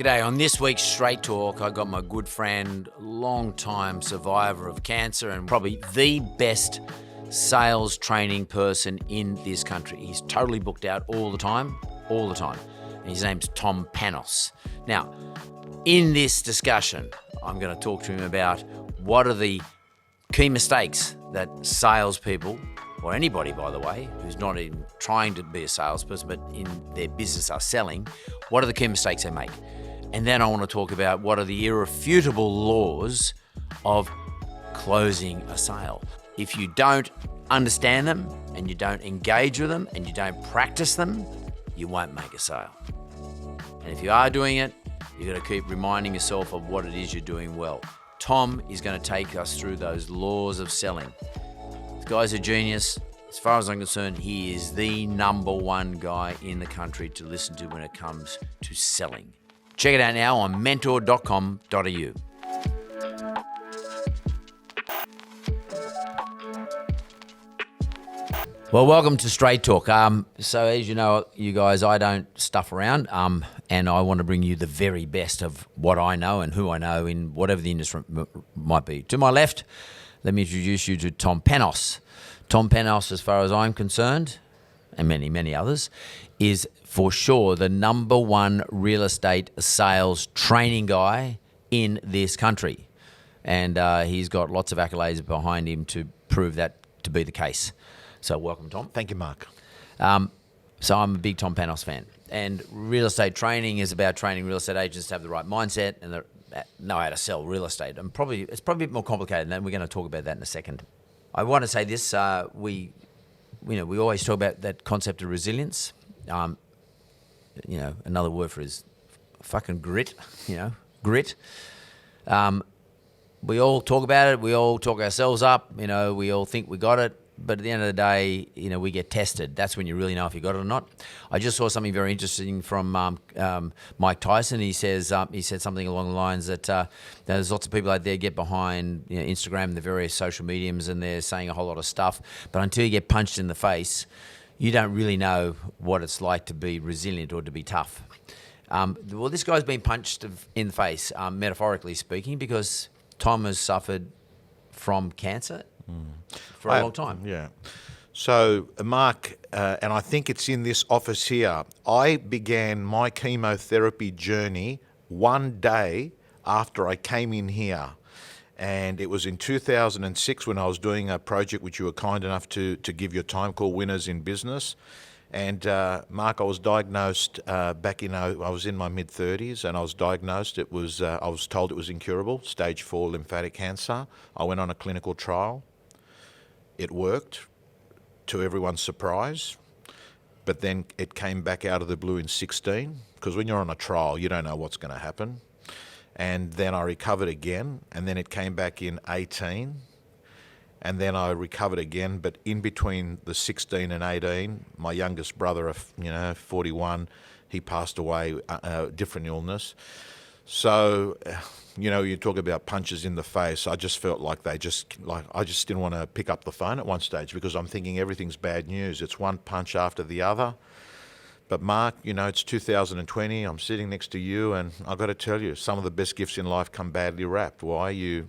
G'day. On this week's Straight Talk, I got my good friend, long-time survivor of cancer and probably the best sales training person in this country. He's totally booked out all the time. And his name's Tom Panos. Now, in this discussion, I'm going to talk to him about what are the key mistakes that salespeople, or anybody, by the way, who's not even trying to be a salesperson, but in their business are selling, what are the key mistakes they make? And then I want to talk about what are the irrefutable laws of closing a sale. If you don't understand them and you don't engage with them and you don't practice them, you won't make a sale. And if you are doing it, you've got to keep reminding yourself of what it is you're doing well. Tom is going to take us through those laws of selling. This guy's a genius. As far as I'm concerned, he is the number one guy in the country to listen to when it comes to selling. Check it out now on mentor.com.au. Well, welcome to Straight Talk. So as you know, you guys, I don't stuff around, and I want to bring you the very best of what I know and who I know in whatever the industry might be. To my left, let me introduce you to Tom Panos. Tom Panos, as far as I'm concerned, and many, many others, is for sure the number one real estate sales training guy in this country. And he's got lots of accolades behind him to prove that to be the case. So welcome, Tom. Thank you, Mark. So I'm a big Tom Panos fan. And real estate training is about training real estate agents to have the right mindset and know how to sell real estate. And it's probably a bit more complicated than that. We're going to talk about that in a second. I want to say this, we always talk about that concept of resilience. Another word for it is fucking grit, grit. We all talk about it. We all talk ourselves up. We all think we got it. But at the end of the day, we get tested. That's when you really know if you got it or not. I just saw something very interesting from Mike Tyson. He said something along the lines that there's lots of people out there get behind Instagram and the various social mediums, and they're saying a whole lot of stuff. But until you get punched in the face, you don't really know what it's like to be resilient or to be tough. Well, this guy's been punched in the face, metaphorically speaking, because Tom has suffered from cancer. For a long time. Yeah. So, Mark, and I think it's in this office here, I began my chemotherapy journey one day after I came in here. And it was in 2006 when I was doing a project which you were kind enough to give your time called Winners in Business. And Mark, I was diagnosed I was in my mid-30s and I was diagnosed. I was told it was incurable, stage 4 lymphatic cancer. I went on a clinical trial. It worked, to everyone's surprise, but then it came back out of the blue in 16, because when you're on a trial, you don't know what's going to happen. And then I recovered again, and then it came back in 18, and then I recovered again, but in between the 16 and 18, my youngest brother, 41, he passed away, different illness. So, you talk about punches in the face. I just felt like I just didn't want to pick up the phone at one stage because I'm thinking everything's bad news. It's one punch after the other. But Mark, it's 2020. I'm sitting next to you, and I've got to tell you, some of the best gifts in life come badly wrapped. Why? You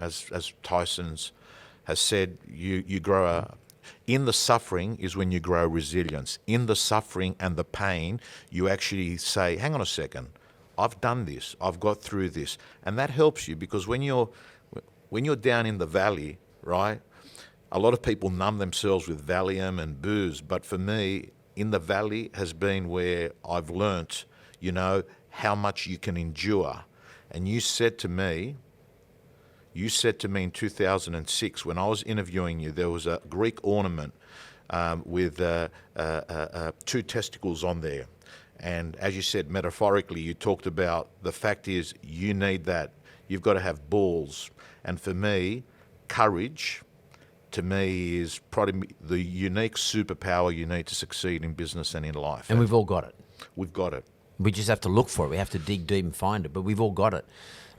as Tyson's has said, you grow in the suffering is when you grow resilience. In the suffering and the pain, you actually say, hang on a second. I've done this, I've got through this. And that helps you because when you're down in the valley, right, a lot of people numb themselves with Valium and booze. But for me, in the valley has been where I've learnt, how much you can endure. And you said to me in 2006, when I was interviewing you, there was a Greek ornament with 2 testicles on there. And as you said, metaphorically, you talked about the fact is you need that. You've got to have balls. And for me, courage, to me, is probably the unique superpower you need to succeed in business and in life. And we've all got it. We've got it. We just have to look for it. We have to dig deep and find it. But we've all got it.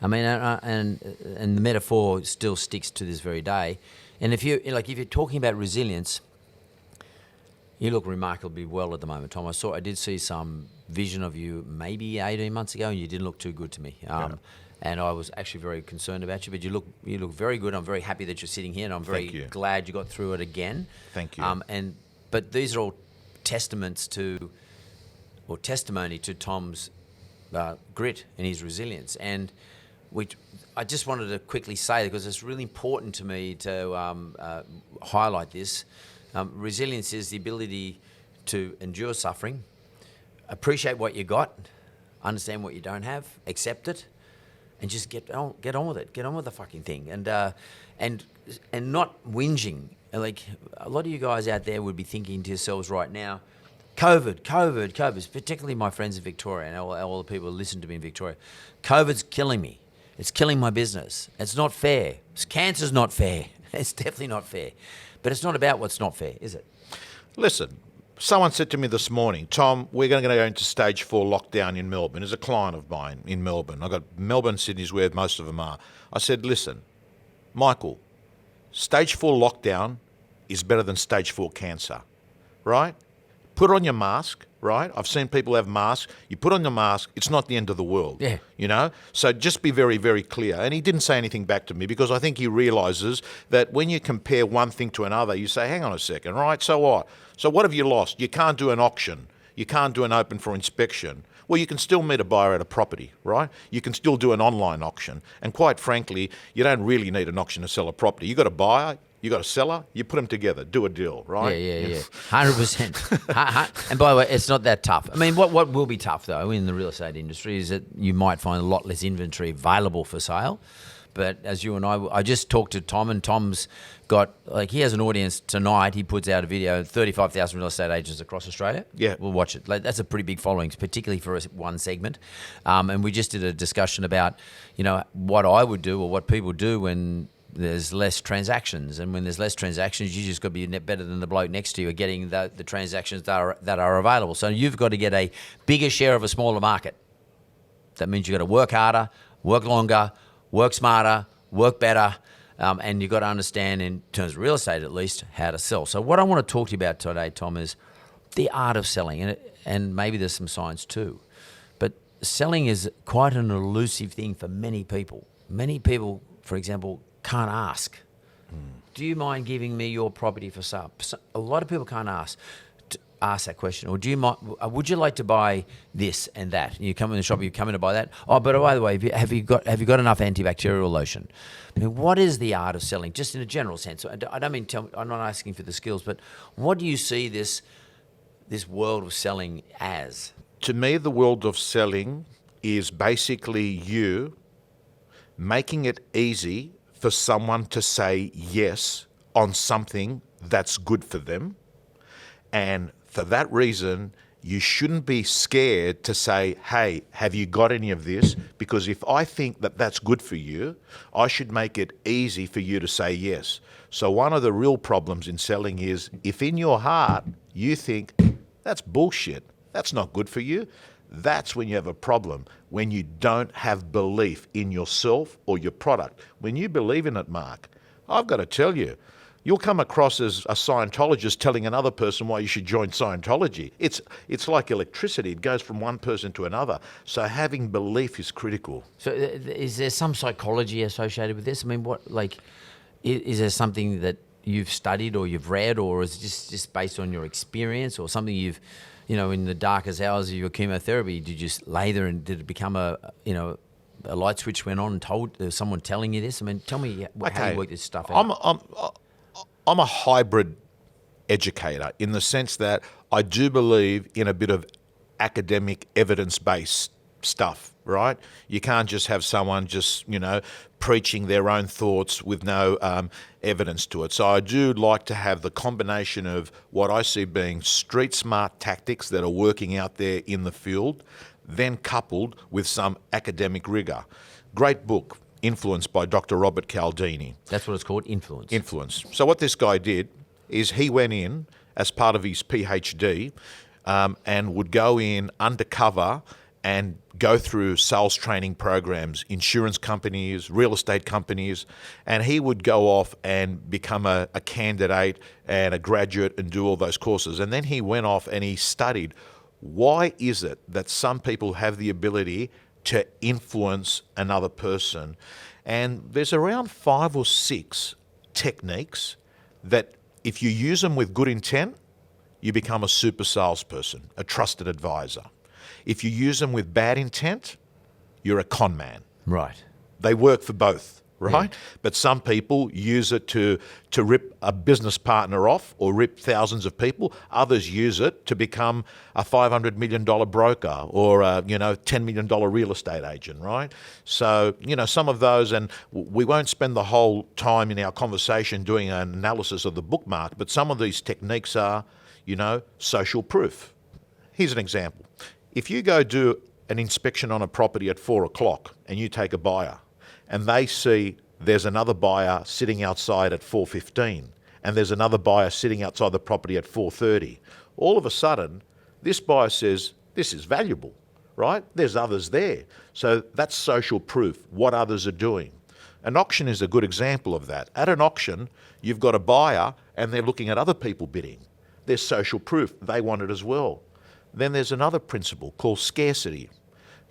I mean, and the metaphor still sticks to this very day. And if you're talking about resilience, You look remarkably well at the moment, Tom. I did see some vision of you maybe 18 months ago, and you didn't look too good to me. And I was actually very concerned about you, but you look very good. I'm very happy that you're sitting here, and I'm very glad you got through it again. Thank you. But these are all testimony to Tom's grit and his resilience. And I just wanted to quickly say, because it's really important to me to highlight this. Resilience is the ability to endure suffering, appreciate what you got, understand what you don't have, accept it, and just get on with it. Get on with the fucking thing, and not whinging. Like a lot of you guys out there would be thinking to yourselves right now, COVID, particularly my friends in Victoria and all the people who listen to me in Victoria. COVID's killing me. It's killing my business. It's not fair. Cancer's not fair. It's definitely not fair. But it's not about what's not fair, is it? Listen, someone said to me this morning, Tom, we're going to go into stage 4 lockdown in Melbourne. There's a client of mine in Melbourne. I've got Melbourne, Sydney's where most of them are. I said, listen, Michael, stage 4 lockdown is better than stage 4 cancer, right? Put on your mask, right? I've seen people have masks. You put on your mask, it's not the end of the world. Yeah. You know? So just be very, very clear. And he didn't say anything back to me because I think he realises that when you compare one thing to another, you say, hang on a second, right? So what? So what have you lost? You can't do an auction. You can't do an open for inspection. Well, you can still meet a buyer at a property, right? You can still do an online auction. And quite frankly, you don't really need an auction to sell a property. You got a buyer, you got a seller, you put them together, do a deal, right? Yeah. 100%. And by the way, it's not that tough. I mean, what will be tough, though, in the real estate industry is that you might find a lot less inventory available for sale. But as you and I just talked to Tom, and Tom's got, like, he has an audience tonight. He puts out a video, 35,000 real estate agents across Australia. Yeah. We'll watch it. Like, that's a pretty big following, particularly for one segment. And we just did a discussion about, what I would do or what people do when there's less transactions. And when there's less transactions, you just got to be better than the bloke next to you at getting the transactions that are available. So you've got to get a bigger share of a smaller market. That means you've got to work harder, work longer, work smarter, work better, and you've got to understand, in terms of real estate at least, how to sell. So what I want to talk to you about today, Tom, is the art of selling, and maybe there's some science too. But selling is quite an elusive thing for many people. Many people, for example, can't ask. Do you mind giving me your property for sale? A lot of people can't ask that question. Or do you mind, would you like to buy this and that? You come in the shop, you come in to buy that. Oh, but by the way, have you got enough antibacterial lotion? I mean, what is the art of selling, just in a general sense? I don't mean I'm not asking for the skills, but what do you see this world of selling as? To me, the world of selling is basically you making it easy for someone to say yes on something that's good for them. And for that reason, you shouldn't be scared to say, hey, have you got any of this? Because if I think that that's good for you, I should make it easy for you to say yes. So one of the real problems in selling is if in your heart you think, that's bullshit, that's not good for you, that's when you have a problem, when you don't have belief in yourself or your product. When you believe in it, Mark, I've got to tell you, you'll come across as a Scientologist telling another person why you should join Scientology. It's like electricity. It goes from one person to another. So having belief is critical. So is there some psychology associated with this? I mean, is there something that you've studied or you've read, or is it just based on your experience, or something you've, in the darkest hours of your chemotherapy, did you just lay there and did it become a light switch went on and there was someone telling you this? I mean, tell me how you work this stuff out. I'm a hybrid educator in the sense that I do believe in a bit of academic evidence-based stuff, right? You can't just have someone just, preaching their own thoughts with no evidence to it. So I do like to have the combination of what I see being street smart tactics that are working out there in the field, then coupled with some academic rigour. Great book, Influence by Dr. Robert Cialdini. That's what it's called, Influence. Influence. So what this guy did is he went in as part of his PhD and would go in undercover and go through sales training programs, insurance companies, real estate companies, and he would go off and become a candidate and a graduate and do all those courses. And then he went off and he studied, why is it that some people have the ability to influence another person? And there's around 5 or 6 techniques that if you use them with good intent, you become a super salesperson, a trusted advisor. If you use them with bad intent, you're a con man. Right. They work for both, right? Yeah. But some people use it to rip a business partner off or rip thousands of people. Others use it to become a $500 million broker or a $10 million real estate agent, right? So, some of those, and we won't spend the whole time in our conversation doing an analysis of the bookmark, but some of these techniques are, social proof. Here's an example. If you go do an inspection on a property at 4 o'clock and you take a buyer and they see there's another buyer sitting outside at 4:15 and there's another buyer sitting outside the property at 4:30, all of a sudden this buyer says, this is valuable, right? There's others there. So that's social proof, what others are doing. An auction is a good example of that. At an auction, you've got a buyer and they're looking at other people bidding. There's social proof, they want it as well. Then there's another principle called scarcity.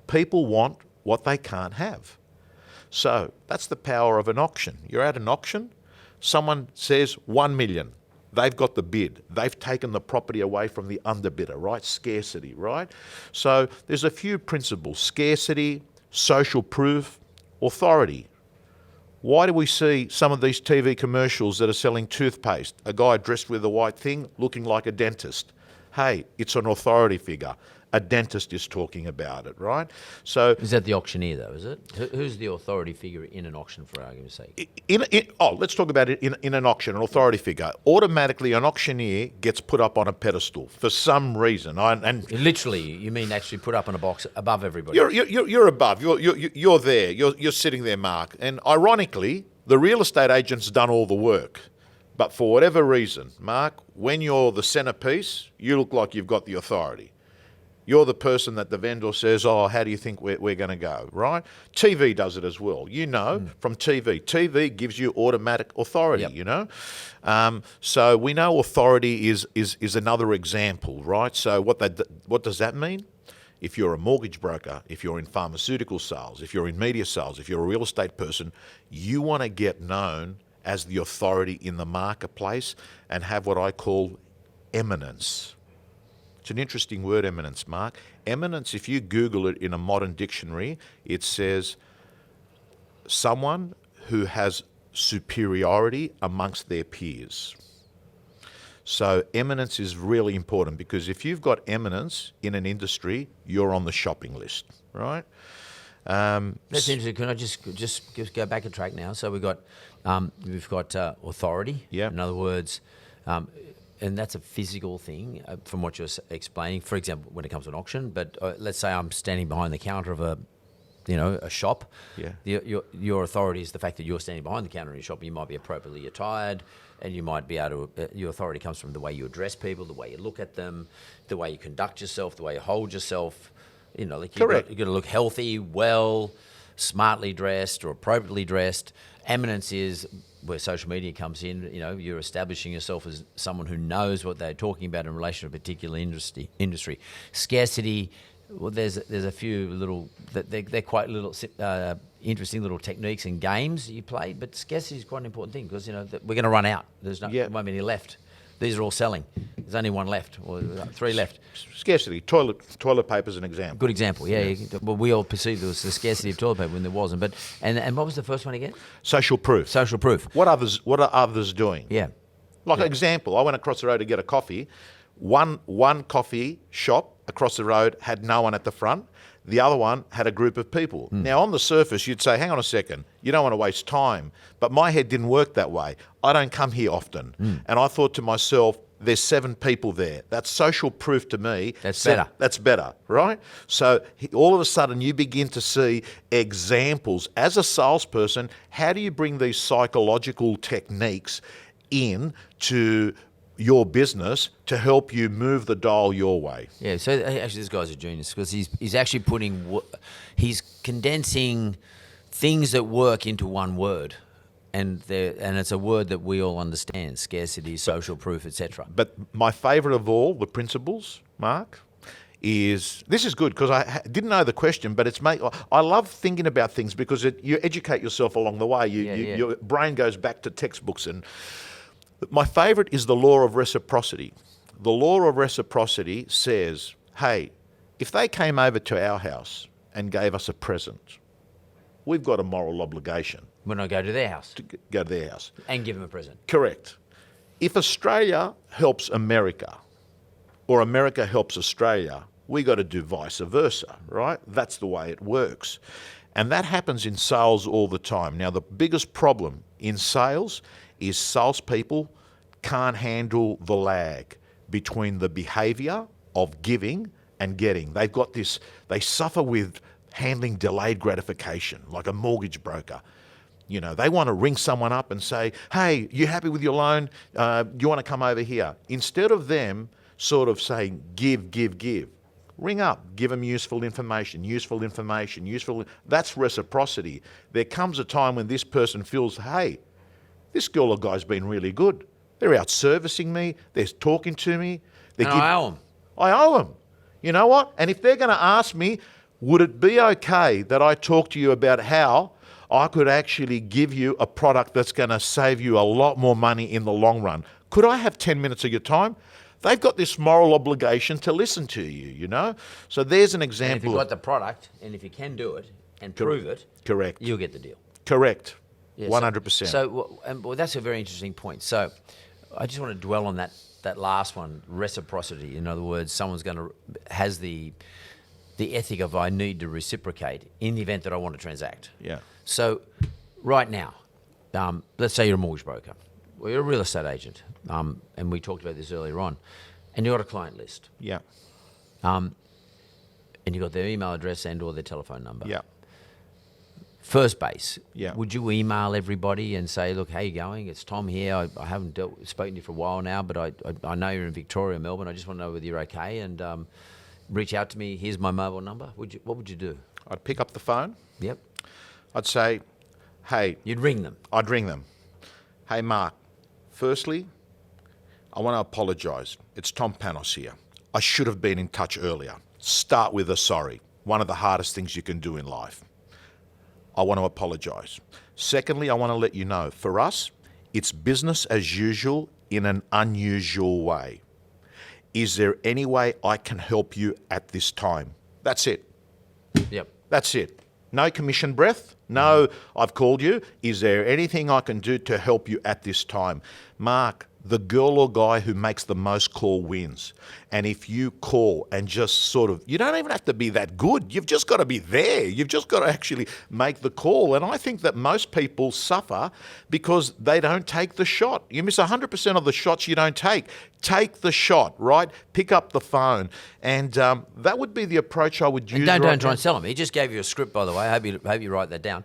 People want what they can't have. So that's the power of an auction. You're at an auction, someone says 1 million. They've got the bid. They've taken the property away from the underbidder, right? Scarcity, right? So there's a few principles: scarcity, social proof, authority. Why do we see some of these TV commercials that are selling toothpaste? A guy dressed with a white thing looking like a dentist. Hey, it's an authority figure. A dentist is talking about it, right? So is that the auctioneer, though, is it? Who's the authority figure in an auction, for argument's sake? Let's talk about it in an auction, an authority figure. Automatically, an auctioneer gets put up on a pedestal for some reason. Literally, you mean actually put up in a box above everybody? You're above. You're there. You're sitting there, Mark. And ironically, the real estate agent's done all the work. But for whatever reason, Mark, when you're the centerpiece, you look like you've got the authority. You're the person that the vendor says, oh, how do you think we're going to go, right? TV does it as well. From TV. TV gives you automatic authority, So we know authority is another example, right? So what does that mean? If you're a mortgage broker, if you're in pharmaceutical sales, if you're in media sales, if you're a real estate person, you want to get known as the authority in the marketplace and have what I call eminence. It's an interesting word, eminence, Mark. Eminence, if you Google it in a modern dictionary, it says someone who has superiority amongst their peers. So eminence is really important because if you've got eminence in an industry, you're on the shopping list, right? That's interesting. Can I just go back a track now? So we've got authority. Yeah. In other words, and that's a physical thing from what you're explaining. For example, when it comes to an auction, but let's say I'm standing behind the counter of a shop. Yeah. Your authority is the fact that you're standing behind the counter in your shop. You might be appropriately attired, and you might be able to. Your authority comes from the way you address people, the way you look at them, the way you conduct yourself, the way you hold yourself. Correct. You've got to look healthy, well, smartly dressed or appropriately dressed. Eminence is where social media comes in. You're establishing yourself as someone who knows what they're talking about in relation to a particular industry. Scarcity, well, there's a few little, they're quite little interesting little techniques and games you play, but scarcity is quite an important thing because, we're going to run out. There won't be any left. These are all selling. There's only one left, or 3 left. Scarcity. Toilet paper is an example. Good example, yeah. Well, we all perceived there was the scarcity of toilet paper when there wasn't. But and what was the first one again? Social proof. Social proof. What are others doing? Yeah. Like an example, I went across the road to get a coffee. One coffee shop across the road had no one at the front. The other one had a group of people. Now, on the surface, you'd say, hang on a second, you don't want to waste time. But my head didn't work that way. I don't come here often. And I thought to myself, there's 7 people there. That's social proof to me. That's better. That's better, right? So all of a sudden, you begin to see examples. As a salesperson, how do you bring these psychological techniques in to your business to help you move the dial your way. Yeah, so actually this guy's a genius because he's actually he's condensing things that work into one word. And it's a word that we all understand: scarcity, social proof, etc. But my favourite of all the principles, Mark, is this is good because I didn't know the question, but I love thinking about things because you educate yourself along the way. Your brain goes back to textbooks. And my favourite is the law of reciprocity. The law of reciprocity says, hey, if they came over to our house and gave us a present, we've got a moral obligation. When I go to their house. To go to their house. And give them a present. Correct. If Australia helps America, or America helps Australia, we got to do vice versa, right? That's the way it works. And that happens in sales all the time. Now, the biggest problem in sales is salespeople can't handle the lag between the behaviour of giving and getting. They've got this, they suffer with handling delayed gratification, like a mortgage broker. You know, they want to ring someone up and say, hey, you happy with your loan? You want to come over here? Instead of them sort of saying, give. Ring up, give them useful information. That's reciprocity. There comes a time when this person feels, hey, this girl or guy's been really good. They're out servicing me. They're talking to me. I owe them. I owe them. You know what? And if they're going to ask me, would it be okay that I talk to you about how I could actually give you a product that's going to save you a lot more money in the long run? Could I have 10 minutes of your time? They've got this moral obligation to listen to you, you know? So there's an example. And if you've got the product, and if you can do it and prove it, correct, you'll get the deal. Correct. Yeah, 100%. So that's a very interesting point. So I just want to dwell on that last one, reciprocity. In other words, someone's has the ethic of I need to reciprocate in the event that I want to transact. Yeah. So right now, let's say you're a mortgage broker, or you're a real estate agent, and we talked about this earlier on, and you've got a client list. Yeah. And you've got their email address and or their telephone number. Yeah. First base, yeah. Would you email everybody and say, look, how you going? It's Tom here. I haven't spoken to you for a while now, but I know you're in Victoria, Melbourne. I just want to know whether you're okay, and reach out to me. Here's my mobile number. What would you do? I'd pick up the phone. Yep. I'd say, hey. You'd ring them. I'd ring them. Hey, Mark, firstly, I want to apologise. It's Tom Panos here. I should have been in touch earlier. Start with a sorry. One of the hardest things you can do in life. I want to apologise. Secondly, I want to let you know, for us, it's business as usual in an unusual way. Is there any way I can help you at this time? That's it. Yep. That's it. No commission breath. No, I've called you. Is there anything I can do to help you at this time? Mark, the girl or guy who makes the most call wins. And if you call and just sort of, you don't even have to be that good. You've just got to be there. You've just got to actually make the call. And I think that most people suffer because they don't take the shot. You miss 100% of the shots you don't take. Take the shot, right? Pick up the phone. And that would be the approach I would use. And don't try and sell him. He just gave you a script, by the way. I hope you write that down,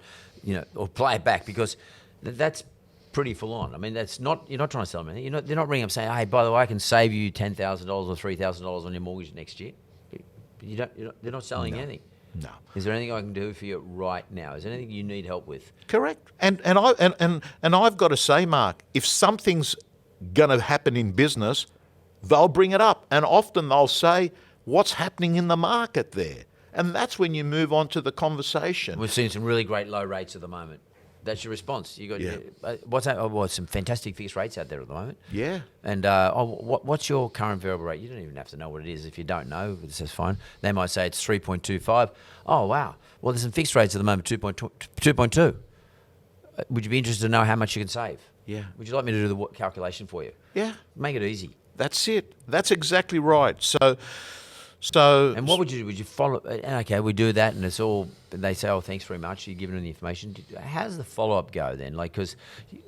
or play it back, because that's pretty full on. I mean, you're not trying to sell them anything. They're not ringing up saying, hey, by the way, I can save you $10,000 or $3,000 on your mortgage next year. They're not selling anything. No. Is there anything I can do for you right now? Is there anything you need help with? Correct. And I've got to say, Mark, if something's going to happen in business, they'll bring it up. And often they'll say, what's happening in the market there? And that's when you move on to the conversation. We're seeing some really great low rates at the moment. That's your response. You got what's that? Oh, some fantastic fixed rates out there at the moment. Yeah. And what's your current variable rate? You don't even have to know what it is. If you don't know, this is fine. They might say it's 3.25. Oh wow. Well, there's some fixed rates at the moment, 2.2. Would you be interested to know how much you can save? Yeah. Would you like me to do the calculation for you? Yeah. Make it easy. That's it. That's exactly right. So. And what would you do? Would you follow? Okay, we do that, and it's all. They say, "Oh, thanks very much. You've given them the information." How does the follow-up go then? Like, because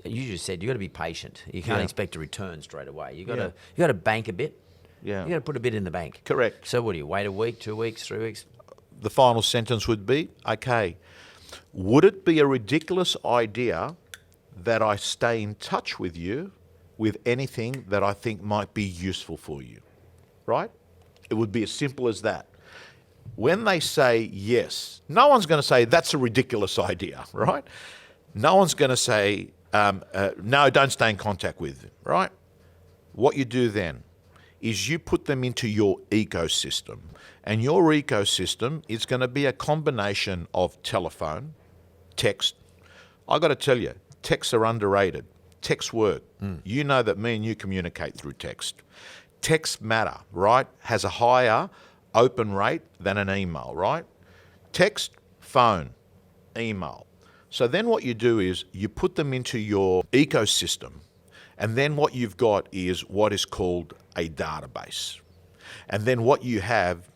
you just said you got to be patient. You can't expect a return straight away. You got to bank a bit. Yeah. You got to put a bit in the bank. Correct. So what do you wait a week, 2 weeks, 3 weeks? The final sentence would be, okay, would it be a ridiculous idea that I stay in touch with you with anything that I think might be useful for you, right? It would be as simple as that. When they say yes, no one's going to say that's a ridiculous idea, right? No one's going to say, no, don't stay in contact with them, right? What you do then is you put them into your ecosystem. And your ecosystem is going to be a combination of telephone, text. I got to tell you, texts are underrated. Texts work. You know that me and you communicate through text. Texts matter, right? Has a higher open rate than an email, right? Text, phone, email. So then what you do is you put them into your ecosystem, and then what you've got is what is called a database. And then what you have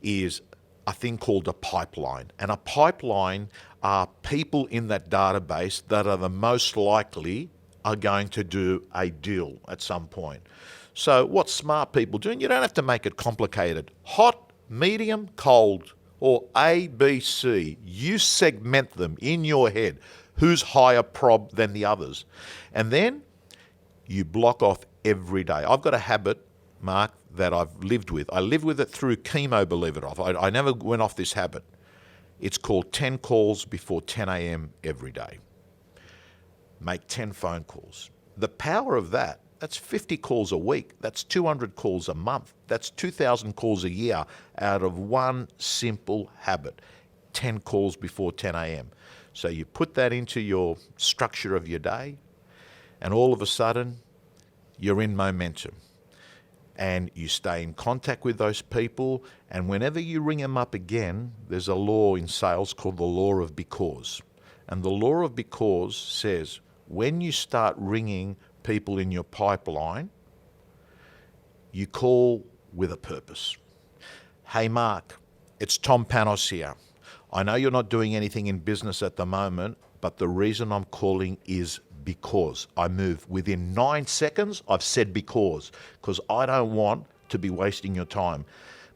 is a thing called a pipeline. And a pipeline are people in that database that are the most likely are going to do a deal at some point. So what smart people do, and you don't have to make it complicated, hot, medium, cold, or A, B, C, you segment them in your head. Who's higher prob than the others? And then you block off every day. I've got a habit, Mark, that I've lived with. I lived with it through chemo, believe it or not. I never went off this habit. It's called 10 calls before 10 a.m. every day. Make 10 phone calls. The power of that, that's 50 calls a week. That's 200 calls a month. That's 2,000 calls a year out of one simple habit, 10 calls before 10 a.m. So you put that into your structure of your day, and all of a sudden, you're in momentum. And you stay in contact with those people, and whenever you ring them up again, there's a law in sales called the law of because. And the law of because says when you start ringing people in your pipeline, you call with a purpose. Hey Mark, it's Tom Panos here. I know you're not doing anything in business at the moment, but the reason I'm calling is because I move within 9 seconds. I've said because I don't want to be wasting your time.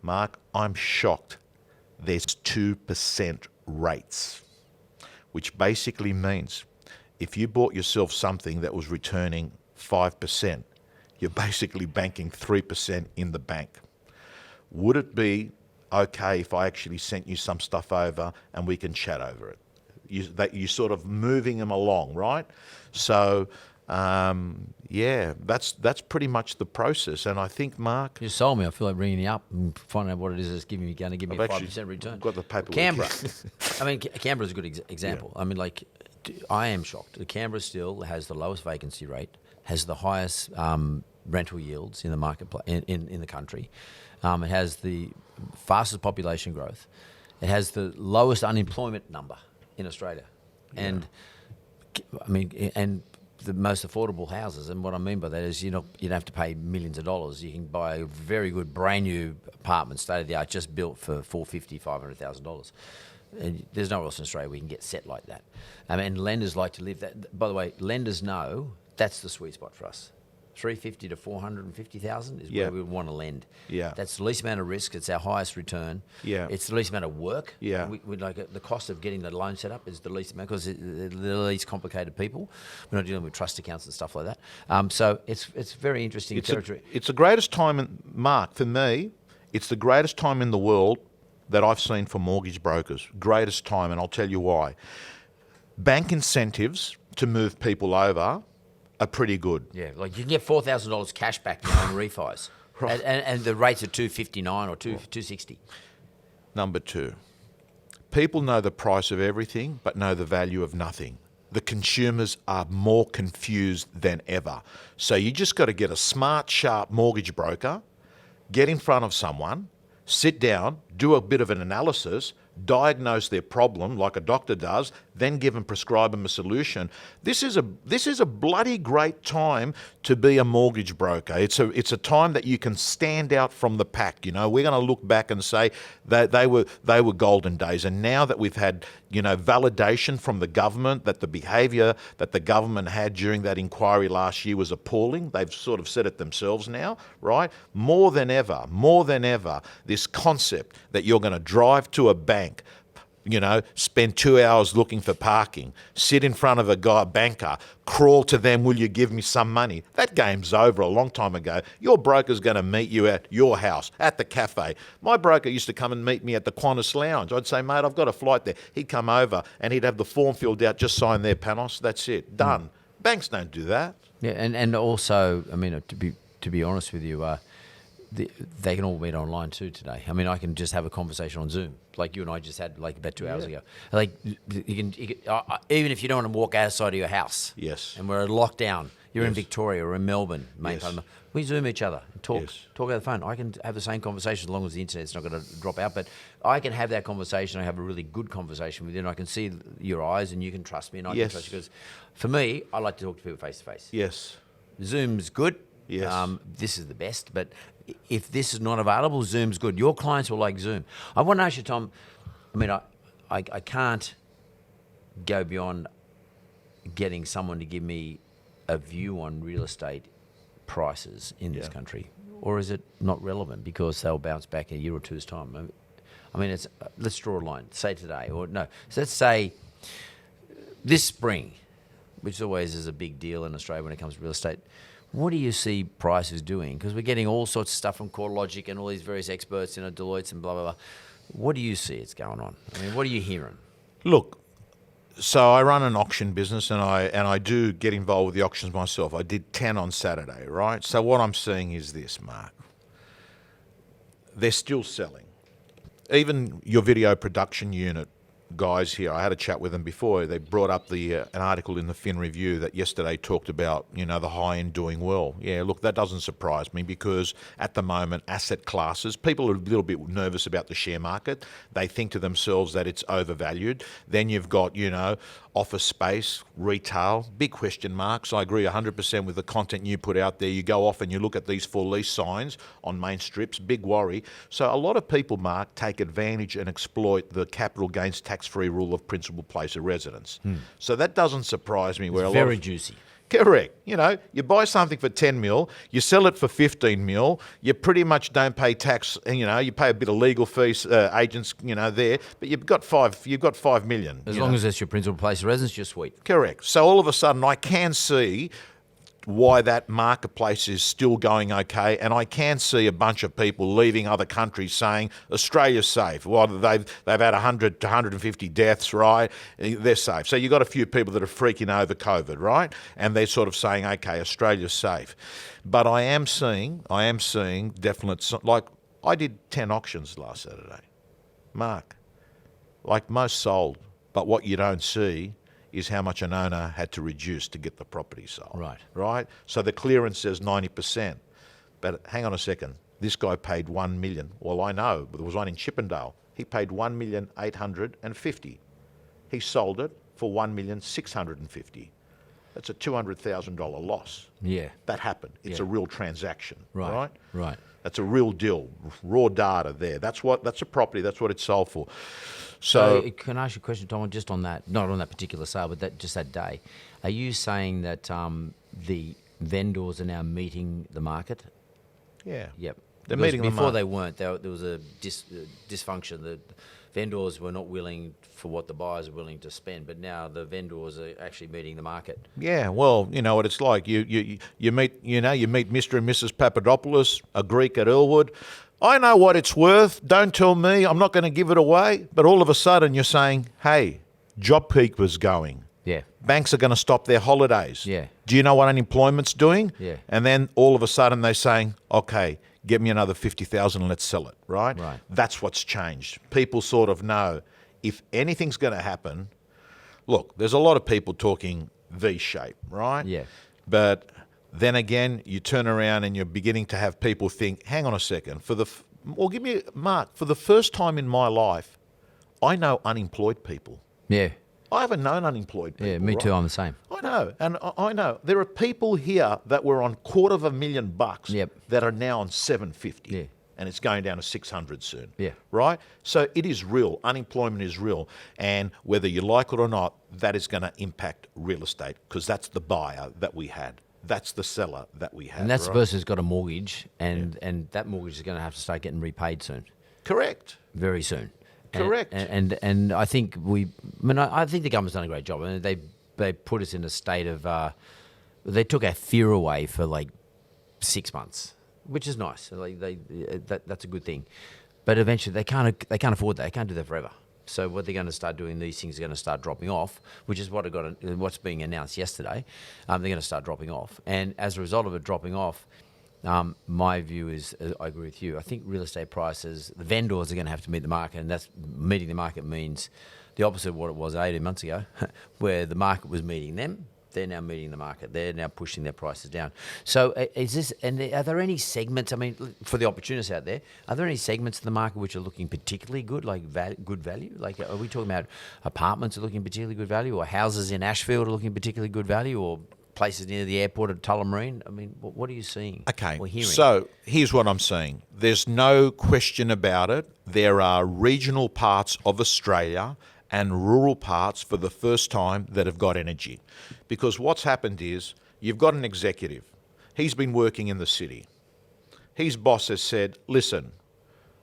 Mark, I'm shocked. There's 2% rates, which basically means if you bought yourself something that was returning 5%, you're basically banking 3% in the bank. Would it be okay if I actually sent you some stuff over and we can chat over it? You're sort of moving them along, right? So, yeah, that's pretty much the process. And I think, Mark, You sold me. I feel like ringing you up and finding out what it is that's going to give me a 5% return. Got the paperwork. Canberra. I mean, Canberra's a good example. Yeah. I mean, like, I am shocked. Canberra still has the lowest vacancy rate, has the highest rental yields in the marketplace in the country. It has the fastest population growth. It has the lowest unemployment number in Australia, and I mean, and the most affordable houses. And what I mean by that is, you don't have to pay millions of dollars. You can buy a very good, brand new apartment, state of the art, just built for $450,000, $500,000. And there's nowhere else in Australia we can get set like that. And lenders like to live that. By the way, lenders know that's the sweet spot for us. 350 to 450,000 is where we want to lend. Yeah, that's the least amount of risk. It's our highest return. Yeah, it's the least amount of work. Yeah, we like the cost of getting the loan set up is the least amount because they're the least complicated people. We're not dealing with trust accounts and stuff like that. So it's very interesting territory. It's the greatest time, Mark, for me. It's the greatest time in the world that I've seen for mortgage brokers. Greatest time, and I'll tell you why. Bank incentives to move people over are pretty good. Yeah, like you can get $4,000 cash back now on refis. Right. And the rates are 259 or 260. Number two, people know the price of everything but know the value of nothing. The consumers are more confused than ever. So you just got to get a smart, sharp mortgage broker, get in front of someone, sit down, do a bit of an analysis, diagnose their problem like a doctor does, then prescribe them a solution. This is a bloody great time to be a mortgage broker. It's a time that you can stand out from the pack. We're going to look back and say that they were golden days. And now that we've had validation from the government that the behaviour that the government had during that inquiry last year was appalling, they've sort of said it themselves now, right? More than ever, this concept that you're going to drive to a bank, spend 2 hours looking for parking, sit in front of a banker, crawl to them, will you give me some money? That game's over a long time ago. Your broker's going to meet you at your house, at the cafe. My broker used to come and meet me at the Qantas Lounge. I'd say, mate, I've got a flight there. He'd come over and he'd have the form filled out, just sign there, Panos, that's it, done. Banks don't do that. Yeah, and also, I mean, to be honest with you, they can all meet online too today. I mean, I can just have a conversation on Zoom, like you and I just had, like about 2 hours ago. Like you can even if you don't want to walk outside of your house. Yes. And we're in lockdown. You're in Victoria or in Melbourne, main part of we Zoom each other and talk over the phone. I can have the same conversation as long as the internet's not going to drop out. But I can have that conversation. I have a really good conversation with you, and I can see your eyes, and you can trust me, and I can trust you. Because for me, I like to talk to people face to face. Yes. Zoom's good. Yes. This is the best, but if this is not available, Zoom's good. Your clients will like Zoom. I want to ask you, Tom, I mean, I can't go beyond getting someone to give me a view on real estate prices in this country, or is it not relevant because they'll bounce back a year or two's time? I mean, let's draw a line. Say today, or no. So let's say this spring, which always is a big deal in Australia when it comes to real estate. What do you see prices doing? Because we're getting all sorts of stuff from CoreLogic and all these various experts, Deloitte's and blah, blah, blah. What do you see it's going on? I mean, what are you hearing? Look, so I run an auction business and I do get involved with the auctions myself. I did 10 on Saturday, right? So what I'm seeing is this, Mark. They're still selling. Even your video production unit guys here, I had a chat with them before. They brought up an article in the Fin Review that yesterday talked about, the high end doing well. Yeah, look, that doesn't surprise me because at the moment, asset classes, people are a little bit nervous about the share market. They think to themselves that it's overvalued. Then you've got, office space, retail, big question marks. I agree 100% with the content you put out there. You go off and you look at these for lease signs on main strips, big worry. So a lot of people, Mark, take advantage and exploit the capital gains tax-free rule of principal place of residence. So that doesn't surprise me. It's very juicy. Correct. You buy something for 10 mil, you sell it for 15 mil, you pretty much don't pay tax, and you pay a bit of legal fees, agents, there, but you've got 5 million. As long as that's your principal place of residence, you're sweet. Correct. So all of a sudden I can see why that marketplace is still going okay, and I can see a bunch of people leaving other countries saying Australia's safe. Well, they've had 100 to 150 deaths, right? They're safe. So you've got a few people that are freaking over COVID, right? And they're sort of saying, okay, Australia's safe. But I am seeing definite, like I did 10 auctions last Saturday. Mark, like most sold, but what you don't see is how much an owner had to reduce to get the property sold. Right. Right? So the clearance says 90%. But hang on a second. This guy paid $1 million. Well, I know, but there was one in Chippendale. He paid $1,850,000. He sold it for $1,650,000. That's a $200,000 loss. Yeah. That happened. It's a real transaction. Right. That's a real deal. Raw data there. That's a property. That's what it's sold for. So can I ask you a question, Tom, just on that, not on that particular sale, but that day? Are you saying that the vendors are now meeting the market? Yeah. Yep. They're meeting the market. Before they weren't. There was a dysfunction. The vendors were not willing for what the buyers are willing to spend, but now the vendors are actually meeting the market. Yeah, well, you know what it's like. You meet Mr. and Mrs. Papadopoulos, a Greek at Earlwood. I know what it's worth. Don't tell me. I'm not going to give it away. But all of a sudden you're saying, hey, job peak was going. Yeah. Banks are going to stop their holidays. Yeah. Do you know what unemployment's doing? Yeah. And then all of a sudden they're saying, okay, get me another 50,000 and let's sell it, right? Right. That's what's changed. People sort of know if anything's going to happen. Look, there's a lot of people talking V-shape, right? Yeah. But then again, you turn around and you're beginning to have people think, hang on a second, for the first time in my life, I know unemployed people. Yeah. I haven't known unemployed people. Yeah, me too, I'm the same. I know, and I know. There are people here that were on $250,000 Yep. that are now on $750,000. Yeah. And it's going down to 600 soon. Yeah. Right? So it is real. Unemployment is real. And whether you like it or not, that is going to impact real estate because that's the buyer that we had. That's the seller that we had. And that's right? the person who's got a mortgage, and that mortgage is going to have to start getting repaid soon. Correct. Very soon. Correct. And I think I think the government's done a great job. I mean, they put us in a state of they took our fear away for like 6 months, which is nice. Like that's a good thing. But eventually they can't afford that. They can't do that forever. So what they're going to start doing, these things are going to start dropping off, which is what's being announced yesterday. They're going to start dropping off, and as a result of it dropping off, my view is, I agree with you. I think real estate prices, the vendors are going to have to meet the market, and that's meeting the market means the opposite of what it was 18 months ago, where the market was meeting them. They're now meeting the market. They're now pushing their prices down. So are there any segments, I mean, for the opportunists out there, are there any segments of the market which are looking particularly good, like good value? Like, are we talking about apartments are looking particularly good value, or houses in Ashfield are looking particularly good value, or places near the airport at Tullamarine? I mean, what are you seeing or hearing? So here's what I'm seeing. There's no question about it. There are regional parts of Australia and rural parts for the first time that have got energy. Because what's happened is you've got an executive. He's been working in the city. His boss has said, listen,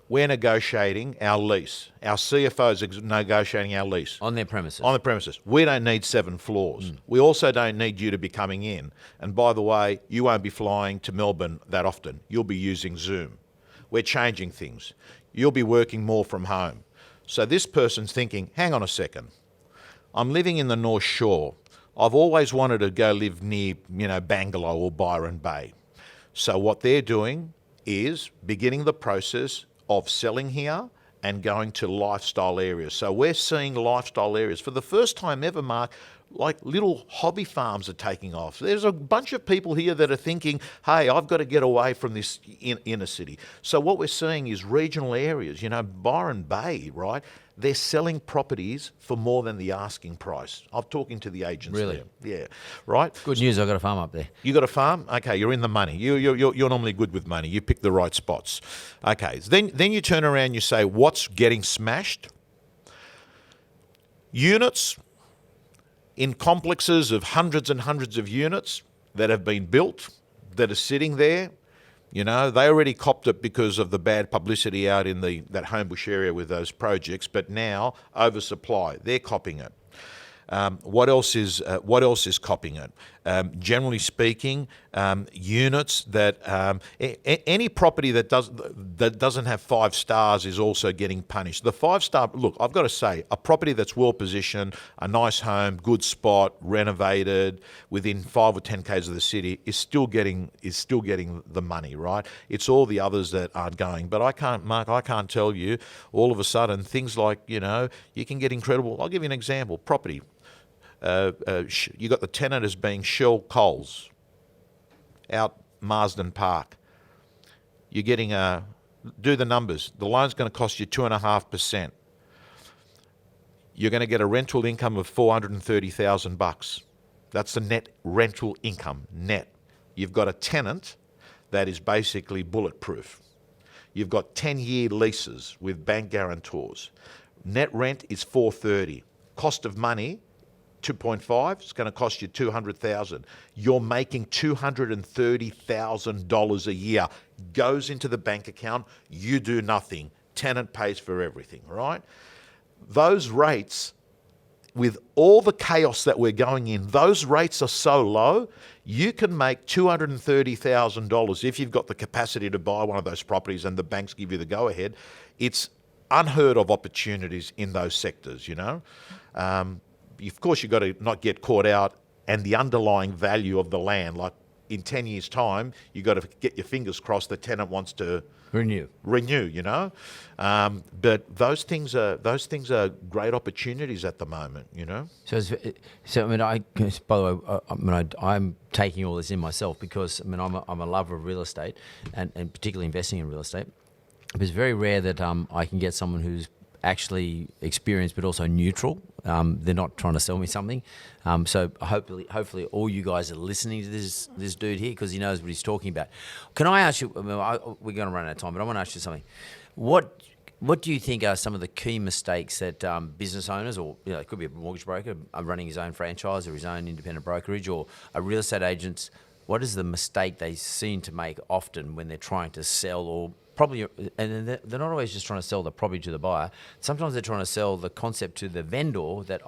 we're negotiating our lease. Our CFO's negotiating our lease. On their premises. On the premises. We don't need 7 floors. We also don't need you to be coming in. And by the way, you won't be flying to Melbourne that often. You'll be using Zoom. We're changing things. You'll be working more from home. So this person's thinking, hang on a second. I'm living in the North Shore. I've always wanted to go live near, Bangalore or Byron Bay. So what they're doing is beginning the process of selling here and going to lifestyle areas. So we're seeing lifestyle areas. For the first time ever, Mark, like little hobby farms are taking off. There's a bunch of people here that are thinking, hey, I've got to get away from this inner city. So what we're seeing is regional areas, Byron Bay, right? They're selling properties for more than the asking price. I'm talking to the agents Really? there. Yeah, right? Good news, I've got a farm up there. You got a farm? Okay, you're in the money. You're normally good with money. You pick the right spots. Okay, then you turn around and you say, what's getting smashed? Units in complexes of hundreds and hundreds of units that have been built, that are sitting there. They already copped it because of the bad publicity out in that Homebush area with those projects, but now oversupply. They're copping it. What else is copping it? Generally speaking, units that any property that doesn't have 5 stars is also getting punished. The 5-star, look, I've got to say, a property that's well positioned, a nice home, good spot, renovated, within 5 or 10 k's of the city is still getting the money, right? It's all the others that aren't going. But I can't tell you. All of a sudden, things like you can get incredible. I'll give you an example. Property. You got the tenant as being Shell Coles out Marsden Park. You're getting do the numbers. The loan's going to cost you 2.5%. You're going to get a rental income of $430,000. That's the net rental income, net. You've got a tenant that is basically bulletproof. You've got 10-year leases with bank guarantors. Net rent is $430,000. Cost of money, 2.5, it's going to cost you $200,000. You're making $230,000 a year. Goes into the bank account. You do nothing. Tenant pays for everything, right? Those rates, with all the chaos that we're going in, those rates are so low, you can make $230,000 if you've got the capacity to buy one of those properties and the banks give you the go-ahead. It's unheard of opportunities in those sectors, Of course, you've got to not get caught out and the underlying value of the land. Like in 10 years' time, you've got to get your fingers crossed the tenant wants to renew. But those things are great opportunities at the moment, So by the way, I'm taking all this in myself because I'm a lover of real estate and particularly investing in real estate. It's very rare that I can get someone who's actually experienced but also neutral. They're not trying to sell me something. So hopefully all you guys are listening to this dude here because he knows what he's talking about. Can I ask you, we're going to run out of time, but I want to ask you something. What do you think are some of the key mistakes that business owners, or it could be a mortgage broker running his own franchise or his own independent brokerage, or a real estate agent, what is the mistake they seem to make often when they're trying to sell or probably, and they're not always just trying to sell the property to the buyer. Sometimes they're trying to sell the concept to the vendor that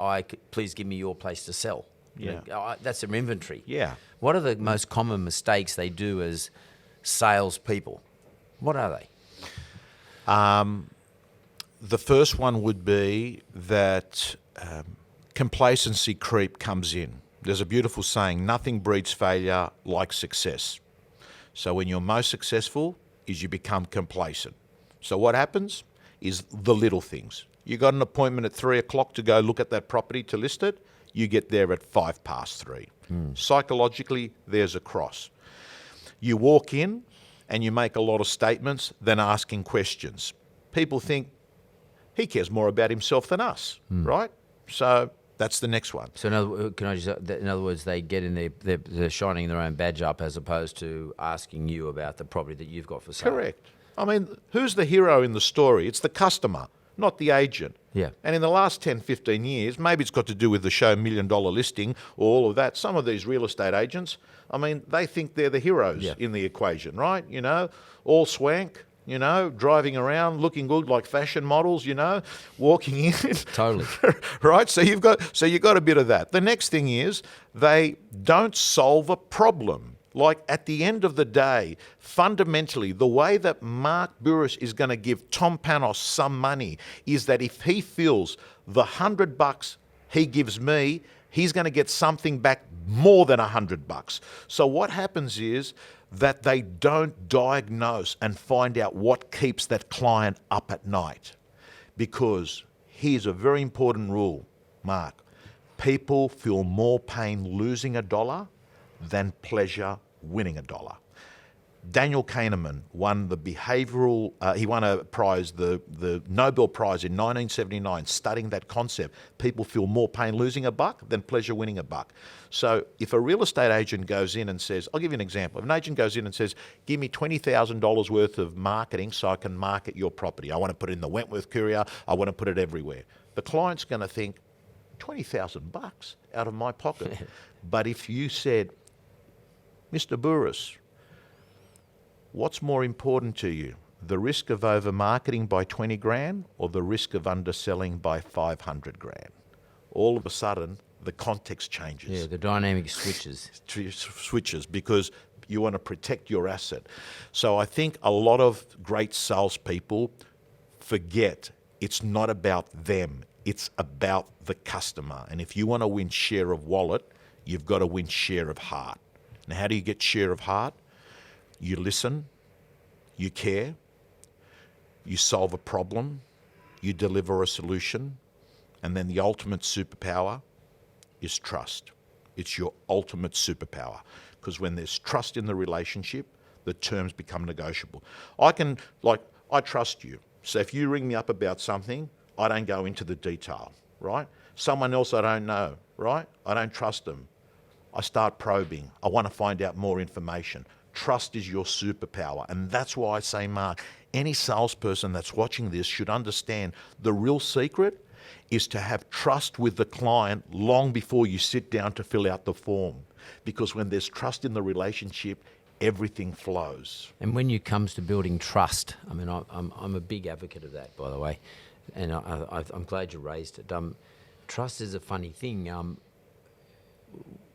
please give me your place to sell. Yeah. That's their inventory. Yeah. What are the most common mistakes they do as salespeople? What are they? The first one would be that complacency creep comes in. There's a beautiful saying, nothing breeds failure like success. So when you're most successful is you become complacent. So what happens is the little things. You got an appointment at 3 o'clock to go look at that property to list it. You get there at 3:05. Psychologically, there's a cross. You walk in and you make a lot of statements than asking questions. People think he cares more about himself than us, right? So that's the next one. So in other words, they get in they're shining their own badge up as opposed to asking you about the property that you've got for sale. Correct. I mean, who's the hero in the story? It's the customer, not the agent. Yeah. And in the last 10, 15 years, maybe it's got to do with the show $1 Million Listing or all of that. Some of these real estate agents, I mean, they think they're the heroes in the equation, right? You know, all swank, you know, driving around, looking good like fashion models, you know, walking in. Totally. Right? So you've got a bit of that. The next thing is they don't solve a problem. Like at the end of the day, fundamentally, the way that Mark Bouris is going to give Tom Panos some money is that if he feels the $100 he gives me, he's going to get something back more than $100. So what happens is that they don't diagnose and find out what keeps that client up at night. Because here's a very important rule, Mark. People feel more pain losing $1 than pleasure winning $1. Daniel Kahneman won the behavioral, he won a prize, the Nobel Prize in 1979, studying that concept. People feel more pain losing $1 than pleasure winning $1. So if a real estate agent goes in and says, I'll give you an example. If an agent goes in and says, give me $20,000 worth of marketing so I can market your property. I want to put it in the Wentworth Courier. I want to put it everywhere. The client's going to think, $20,000 out of my pocket. But if you said, Mr. Bouris, what's more important to you? The risk of over-marketing by 20 grand or the risk of underselling by 500 grand? All of a sudden, the context changes. Yeah, the dynamic switches. Switches because you want to protect your asset. So I think a lot of great salespeople forget it's not about them. It's about the customer. And if you want to win share of wallet, you've got to win share of heart. Now, how do you get share of heart? You listen, you care, you solve a problem, you deliver a solution, and then the ultimate superpower is trust. It's your ultimate superpower. Because when there's trust in the relationship, the terms become negotiable. I trust you. So if you ring me up about something, I don't go into the detail, right? Someone else I don't know, right? I don't trust them. I start probing. I want to find out more information. Trust is your superpower. And that's why I say, Mark, any salesperson that's watching this should understand the real secret is to have trust with the client long before you sit down to fill out the form. Because when there's trust in the relationship, everything flows. And when it comes to building trust, I mean, I'm a big advocate of that, by the way. And I'm glad you raised it. Trust is a funny thing.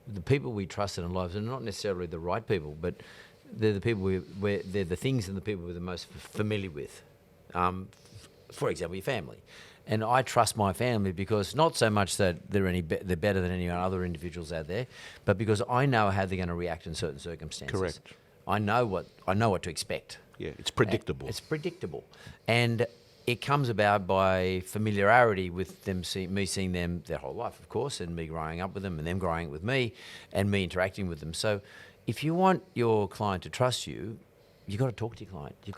The people we trust in our lives are not necessarily the right people, but they're the people they're the things and the people we're the most familiar with. For example, your family. And I trust my family because not so much that they're better than any other individuals out there, but because I know how they're going to react in certain circumstances. Correct. I know what to expect. Yeah, it's predictable. It's predictable, and it comes about by familiarity with them, me seeing them their whole life, of course, and me growing up with them, and them growing up with me, and me interacting with them. So, if you want your client to trust you, you got to talk to your client. You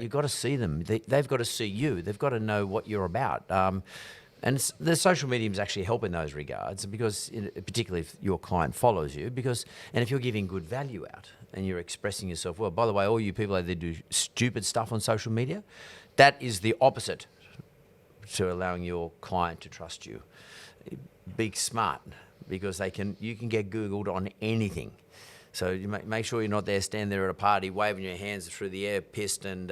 got to see them. They've got to see you. They've got to know what you're about. And the social mediums actually help in those regards, because particularly if your client follows you, and if you're giving good value out and you're expressing yourself well. By the way, all you people out there do stupid stuff on social media. That is the opposite to allowing your client to trust you. Be smart, because you can get Googled on anything. So you make sure you're not there, stand there at a party, waving your hands through the air, pissed, and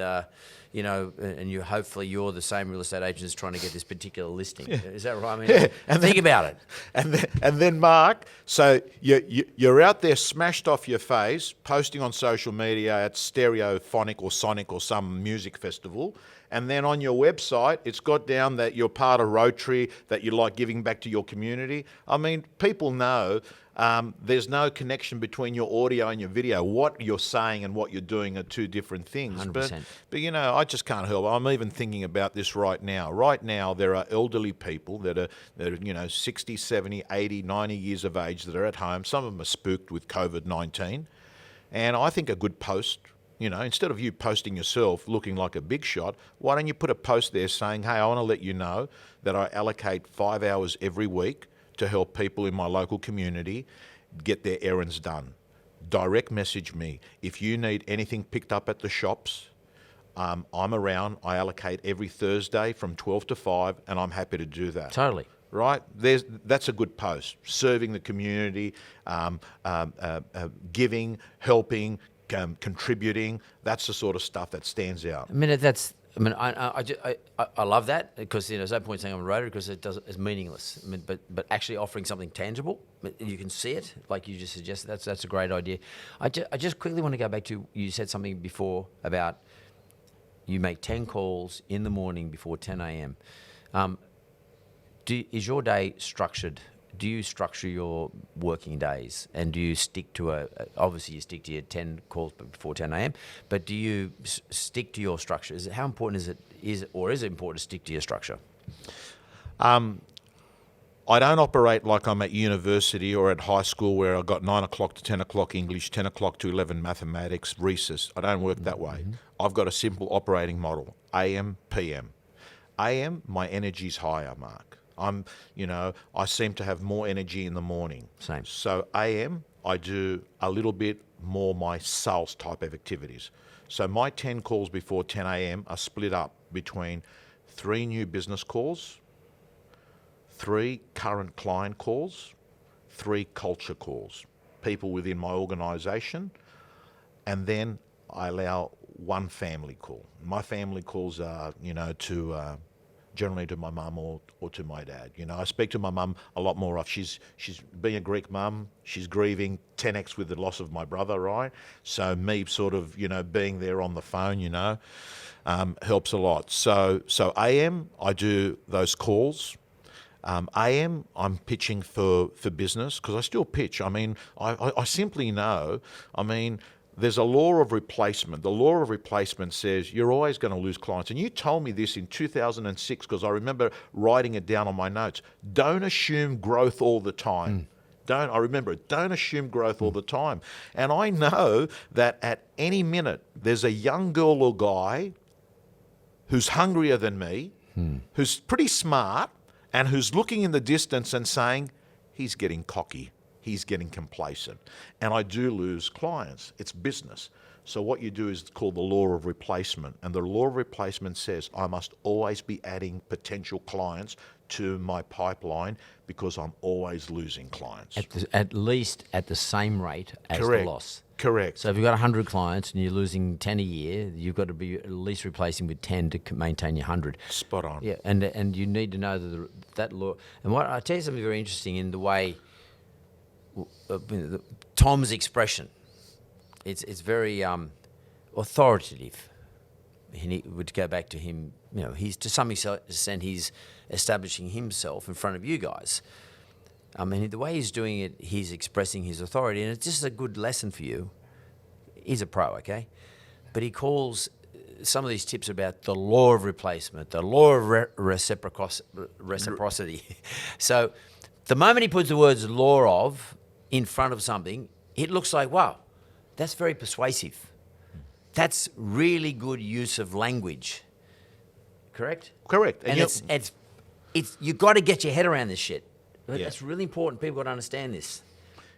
and hopefully you're the same real estate agent that's trying to get this particular listing. Yeah. Is that right? I mean, and think about it. And then Mark, so you're out there smashed off your face, posting on social media at Stereophonic or Sonic or some music festival. And then on your website, it's got down that you're part of Rotary, that you like giving back to your community. I mean, people know there's no connection between your audio and your video. What you're saying and what you're doing are two different things. 100%. But I just can't help it. I'm even thinking about this right now. Right now, there are elderly people that are 60, 70, 80, 90 years of age that are at home. Some of them are spooked with COVID-19. And I think a good post, instead of you posting yourself looking like a big shot, why don't you put a post there saying, hey, I want to let you know that I allocate 5 hours every week to help people in my local community get their errands done. Direct message me. If you need anything picked up at the shops, I'm around. I allocate every Thursday from 12 to 5, and I'm happy to do that. Totally. Right? That's a good post. Serving the community, giving, helping, contributing. That's the sort of stuff that stands out. I love that because there's no point saying I'm a Rotary because it's meaningless. But actually offering something tangible, you can see it, like you just suggested. That's a great idea. I just quickly want to go back to, you said something before about you make 10 calls in the morning before 10 a.m. Is your day structured? Do you structure your working days, and do you stick to obviously you stick to your 10 calls before 10 a.m., but do you stick to your structure? How important is it important to stick to your structure? I don't operate like I'm at university or at high school where I've got 9 o'clock to 10 o'clock English, 10 o'clock to 11 mathematics, recess. I don't work that way. I've got a simple operating model, AM, PM. AM, my energy's higher, Mark. I seem to have more energy in the morning. Same. So AM, I do a little bit more my sales type of activities. So my 10 calls before 10 a.m. are split up between 3 new business calls, 3 current client calls, 3 culture calls, people within my organisation, and then I allow 1 family call. My family calls are, generally to my mum or to my dad. I speak to my mum a lot more. She's being a Greek mum, she's grieving 10x with the loss of my brother, right? So me sort of, being there on the phone, helps a lot. So AM, I do those calls. AM, I'm pitching for business because I still pitch. I simply know, there's a law of replacement. The law of replacement says you're always going to lose clients. And you told me this in 2006 because I remember writing it down on my notes. Don't assume growth all the time. I remember it. Don't assume growth all the time. And I know that at any minute, there's a young girl or guy who's hungrier than me, who's pretty smart, and who's looking in the distance and saying, he's getting cocky. He's getting complacent. And I do lose clients. It's business. So what you do is called the law of replacement. And the law of replacement says I must always be adding potential clients to my pipeline because I'm always losing clients. At least at the same rate as Correct. the loss. Correct. So if you've got 100 clients and you're losing 10 a year, you've got to be at least replacing with 10 to maintain your 100. Spot on. Yeah, and you need to know that law. And what I tell you something very interesting in the way Tom's expression, it's very authoritative. He would go back to him. He's to some extent he's establishing himself in front of you guys. The way he's doing it, he's expressing his authority, and it's just a good lesson for you. He's a pro, okay, but he calls some of these tips about the law of replacement, the law of reciprocity. So the moment he puts the words "law of" in front of something, it looks like, wow, that's very persuasive. That's really good use of language. Correct? Correct. And it's you've got to get your head around this shit. Yeah. That's really important. People got to understand this.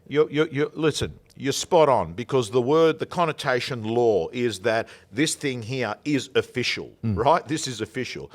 Listen, you're spot on because the connotation law is that this thing here is official, right? This is official.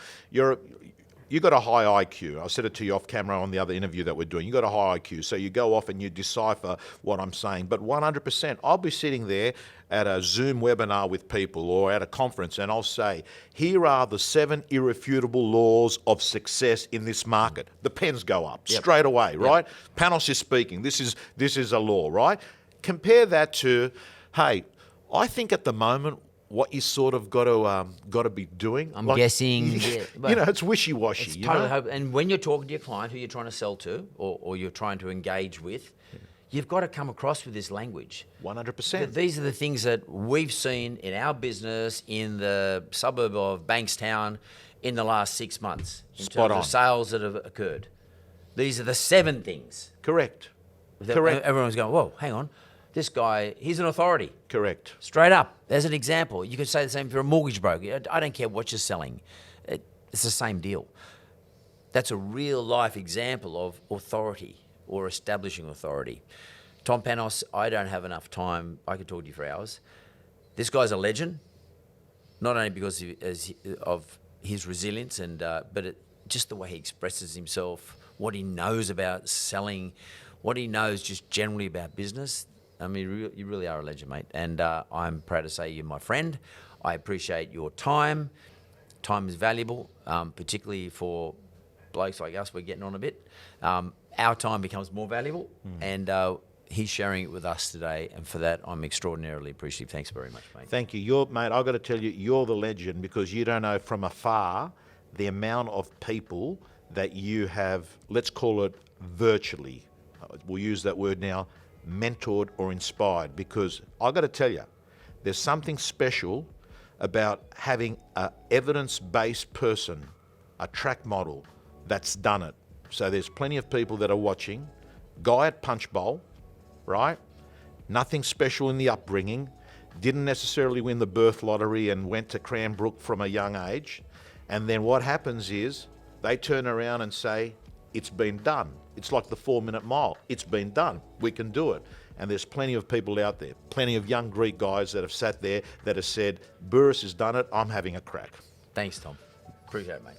You got a high IQ. I said it to you off camera on the other interview that we're doing. You got a high IQ, so you go off and you decipher what I'm saying. But 100%, I'll be sitting there at a Zoom webinar with people or at a conference, and I'll say, here are the 7 irrefutable laws of success in this market. The pens go up straight away, right? Panos is speaking. This is a law, right? Compare that to, hey, I think at the moment what you sort of got to be doing. I'm guessing. It's wishy-washy. It's totally hope. And when you're talking to your client who you're trying to sell to or you're trying to engage with, you've got to come across with this language. 100%. These are the things that we've seen in our business in the suburb of Bankstown in the last 6 months in terms of sales that have occurred. These are the 7 things. Correct. Everyone's going, whoa, hang on. This guy, he's an authority. Correct. Straight up. There's an example. You could say the same for a mortgage broker. I don't care what you're selling. It's the same deal. That's a real life example of authority or establishing authority. Tom Panos, I don't have enough time. I could talk to you for hours. This guy's a legend, not only because of his resilience, but just the way he expresses himself, what he knows about selling, what he knows just generally about business. I mean, you really are a legend, mate. And I'm proud to say you're my friend. I appreciate your time. Time is valuable, particularly for blokes like us. We're getting on a bit. Our time becomes more valuable, and he's sharing it with us today. And for that, I'm extraordinarily appreciative. Thanks very much, mate. Thank you. Mate, I've got to tell you, you're the legend because you don't know from afar the amount of people that you have, let's call it virtually, we'll use that word now, mentored or inspired, because I've got to tell you, there's something special about having an evidence-based person, a track model that's done it. So there's plenty of people that are watching. Guy at Punchbowl, right? Nothing special in the upbringing, didn't necessarily win the birth lottery and went to Cranbrook from a young age. And then what happens is they turn around and say, it's been done. It's like the 4-minute mile. It's been done. We can do it. And there's plenty of people out there, plenty of young Greek guys that have sat there that have said, Bouris has done it, I'm having a crack. Thanks, Tom. Appreciate it, mate.